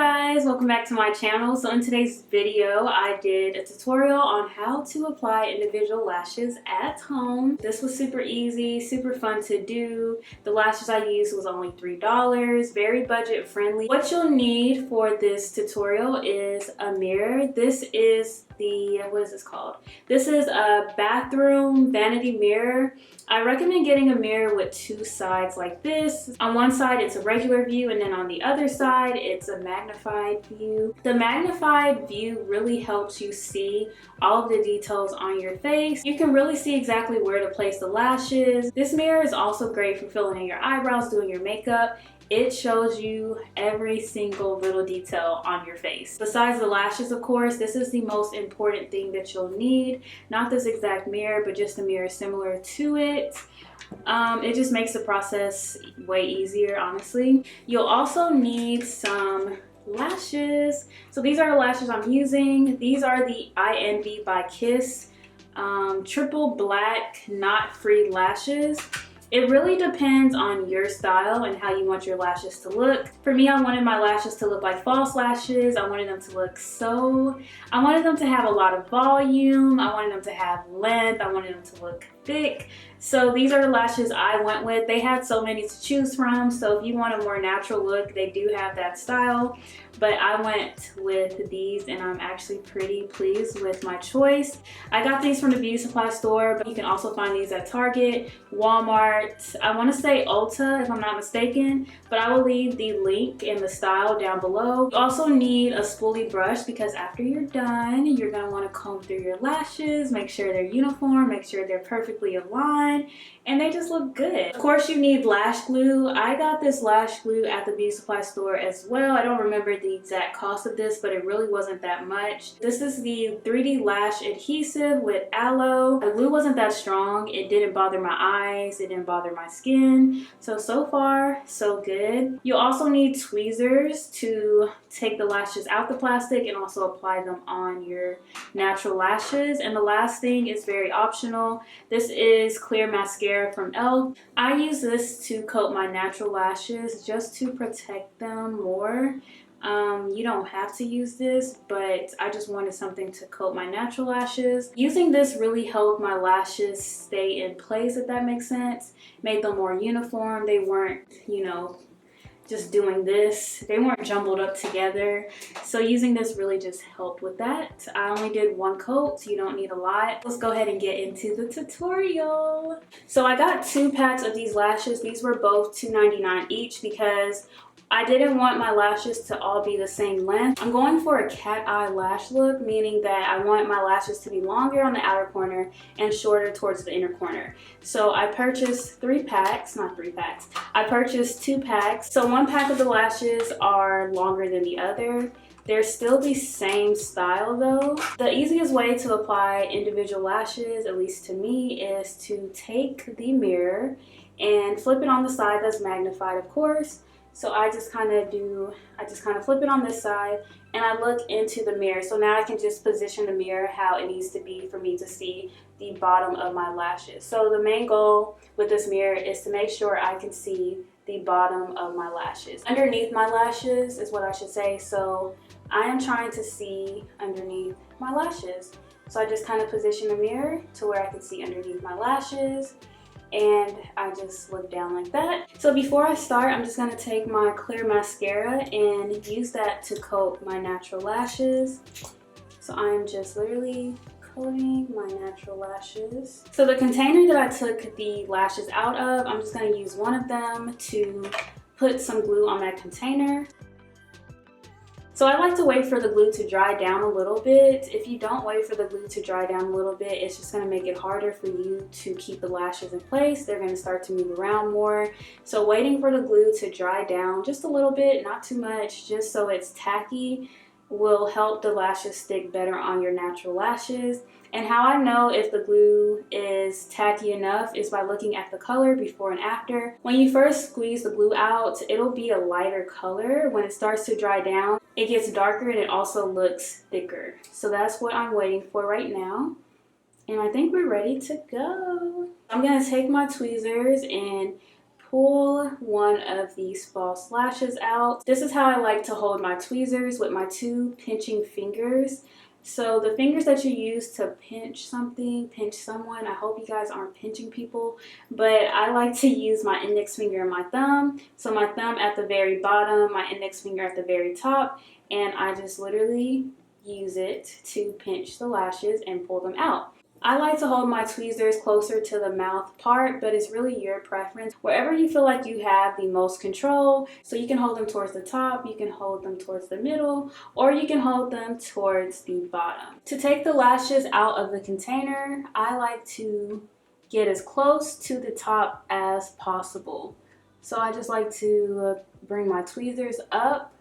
guys, welcome back to my channel. So in today's video I did a tutorial on how to apply individual lashes at home. This was super easy, super fun to do. The lashes I used was only $3, very budget friendly. What you'll need for this tutorial is a mirror. This is what is this called? This is a bathroom vanity mirror. I recommend getting a mirror with two sides like this. On one side it's a regular view, and then on the other side it's a magnified view. The magnified view really helps you see all of the details on your face. You can really see exactly where to place the lashes. This mirror is also great for filling in your eyebrows, doing your makeup. It shows you every single little detail on your face. Besides the lashes, of course, this is the most important thing that you'll need. Not this exact mirror, but just a mirror similar to it. It just makes the process way easier, honestly. You'll also need some lashes. So these are the lashes I'm using. These are the INV by Kiss triple black knot free lashes. It really depends on your style and how you want your lashes to look. For me, I wanted my lashes to look like false lashes. I wanted them to have a lot of volume. I wanted them to have length. I wanted them to look thick. So these are the lashes I went with. They had so many to choose from. So if you want a more natural look, they do have that style. But I went with these and I'm actually pretty pleased with my choice. I got these from the beauty supply store, but you can also find these at Target, Walmart, I want to say Ulta if I'm not mistaken, but I will leave the link and the style down below. You also need a spoolie brush because after you're done, you're going to want to comb through your lashes, make sure they're uniform, make sure they're perfectly aligned, and they just look good. Of course, you need lash glue. I got this lash glue at the beauty supply store as well. I don't remember the exact cost of this, but it really wasn't that much. This is the 3D Lash Adhesive with aloe. The glue wasn't that strong. It didn't bother my eyes. It didn't bother my skin. So far, so good. You'll also need tweezers to take the lashes out the plastic and also apply them on your natural lashes. And the last thing is very optional. This is clear mascara from E.L.F. I use this to coat my natural lashes just to protect them more. You don't have to use this, but I just wanted something to coat my natural lashes. Using this really helped my lashes stay in place, if that makes sense. Made them more uniform. They weren't, just doing this. They weren't jumbled up together. So using this really just helped with that. I only did one coat, so you don't need a lot. Let's go ahead and get into the tutorial. So I got 2 packs of these lashes. These were both $2.99 each because I didn't want my lashes to all be the same length. I'm going for a cat eye lash look, meaning that I want my lashes to be longer on the outer corner and shorter towards the inner corner. So I purchased 3 packs, not 3 packs. I purchased 2 packs. So one pack of the lashes are longer than the other. They're still the same style though. The easiest way to apply individual lashes, at least to me, is to take the mirror and flip it on the side that's magnified, of course. So I just kind of flip it on this side and I look into the mirror. So now I can just position the mirror how it needs to be for me to see the bottom of my lashes. So the main goal with this mirror is to make sure I can see the bottom of my lashes. Underneath my lashes is what I should say. So I am trying to see underneath my lashes. So I just kind of position the mirror to where I can see underneath my lashes. And I just look down like that. So before I start, I'm just gonna take my clear mascara and use that to coat my natural lashes. So I'm just literally coating my natural lashes. So the container that I took the lashes out of, I'm just gonna use one of them to put some glue on that container. So I like to wait for the glue to dry down a little bit. If you don't wait for the glue to dry down a little bit, it's just going to make it harder for you to keep the lashes in place. They're going to start to move around more. So waiting for the glue to dry down just a little bit, not too much, just so it's tacky, will help the lashes stick better on your natural lashes. And how I know if the glue is tacky enough is by looking at the color before and after. When you first squeeze the glue out, it'll be a lighter color. When it starts to dry down, it gets darker and it also looks thicker. So that's what I'm waiting for right now. And I think we're ready to go. I'm gonna take my tweezers and pull one of these false lashes out. This is how I like to hold my tweezers, with my two pinching fingers. So the fingers that you use to pinch something, pinch someone, I hope you guys aren't pinching people, but I like to use my index finger and my thumb. So my thumb at the very bottom, my index finger at the very top, and I just literally use it to pinch the lashes and pull them out. I like to hold my tweezers closer to the mouth part, but it's really your preference. Wherever you feel like you have the most control, so you can hold them towards the top, you can hold them towards the middle, or you can hold them towards the bottom. To take the lashes out of the container, I like to get as close to the top as possible. So I just like to bring my tweezers up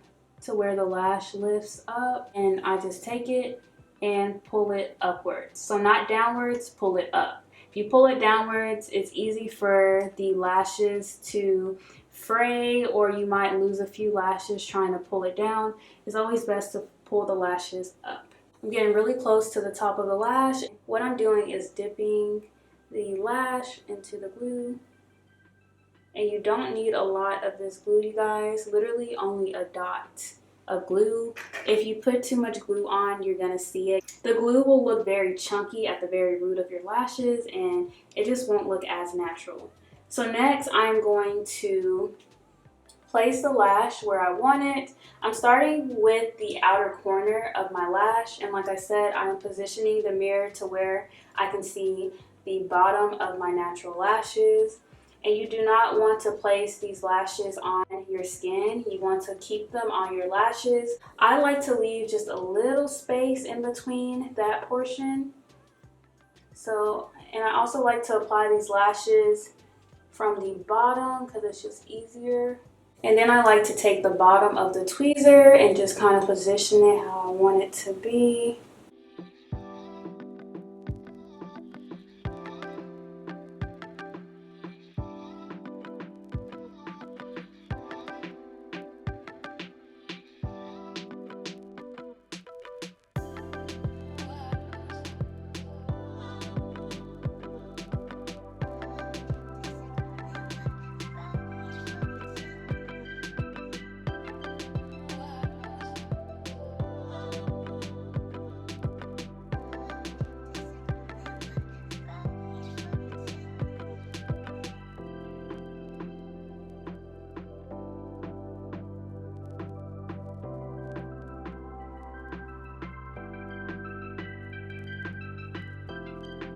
to where the lash lifts up, and I just take it and pull it upwards. So not downwards, pull it up. If you pull it downwards, it's easy for the lashes to fray, or you might lose a few lashes trying to pull it down. It's always best to pull the lashes up. I'm getting really close to the top of the lash. What I'm doing is dipping the lash into the glue. And you don't need a lot of this glue, you guys. Literally only a dot of glue. If you put too much glue on, you're gonna see it. The glue will look very chunky at the very root of your lashes, and it just won't look as natural. So next, I'm going to place the lash where I want it. I'm starting with the outer corner of my lash, and like I said, I'm positioning the mirror to where I can see the bottom of my natural lashes. And you do not want to place these lashes on your skin. You want to keep them on your lashes. I like to leave just a little space in between that portion. So, and I also like to apply these lashes from the bottom because it's just easier. And then I like to take the bottom of the tweezer and just kind of position it how I want it to be.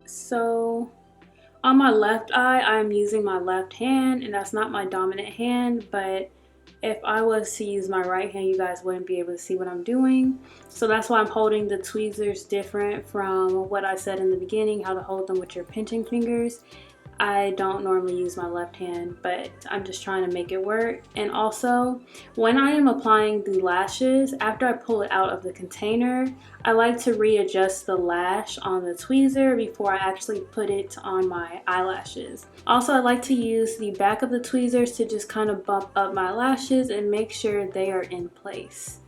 So on my left eye, I'm using my left hand, and that's not my dominant hand, but if I was to use my right hand, you guys wouldn't be able to see what I'm doing. So that's why I'm holding the tweezers different from what I said in the beginning, how to hold them with your pinching fingers. I don't normally use my left hand, but I'm just trying to make it work. And also, when I am applying the lashes, after I pull it out of the container, I like to readjust the lash on the tweezer before I actually put it on my eyelashes. Also, I like to use the back of the tweezers to just kind of bump up my lashes and make sure they are in place.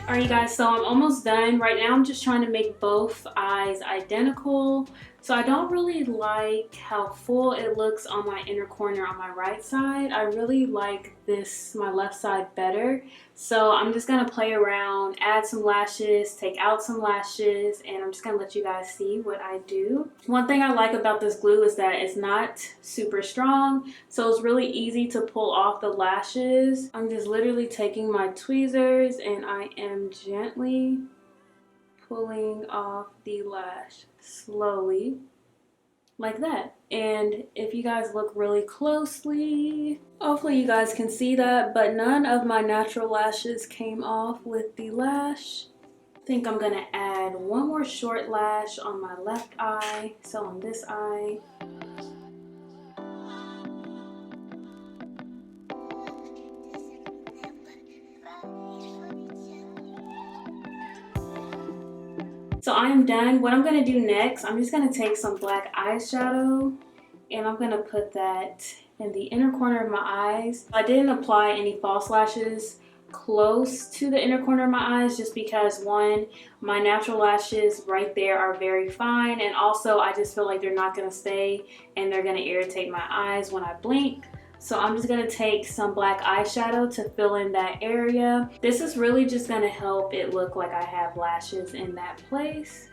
Alright, you guys, so I'm almost done. Right now I'm just trying to make both eyes identical. So I don't really like how full it looks on my inner corner on my right side. I really like this, my left side, better. So I'm just going to play around, add some lashes, take out some lashes, and I'm just going to let you guys see what I do. One thing I like about this glue is that it's not super strong, so it's really easy to pull off the lashes. I'm just literally taking my tweezers and I am gently pulling off the lash slowly like that. And if you guys look really closely, hopefully you guys can see that, but none of my natural lashes came off with the lash. I think I'm gonna add one more short lash on my left eye, so on this eye. So I am done. What I'm going to do next, I'm just going to take some black eyeshadow and I'm going to put that in the inner corner of my eyes. I didn't apply any false lashes close to the inner corner of my eyes, just because one, my natural lashes right there are very fine, and also I just feel like they're not going to stay and they're going to irritate my eyes when I blink. So I'm just going to take some black eyeshadow to fill in that area. This is really just going to help it look like I have lashes in that place.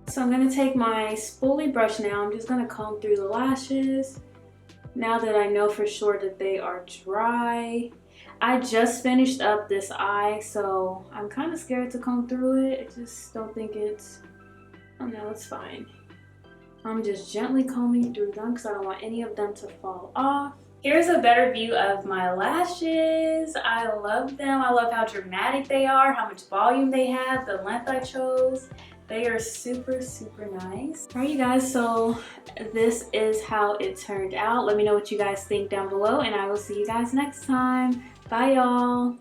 So I'm going to take my spoolie brush now. I'm just going to comb through the lashes now that I know for sure that they are dry. I just finished up this eye, so I'm kind of scared to comb through it. I just don't think it's, oh no, it's fine. I'm just gently combing through them because I don't want any of them to fall off. Here's a better view of my lashes. I love them. I love how dramatic they are, how much volume they have, the length I chose. They are super, super nice. All right, you guys, so this is how it turned out. Let me know what you guys think down below, and I will see you guys next time. Bye, y'all.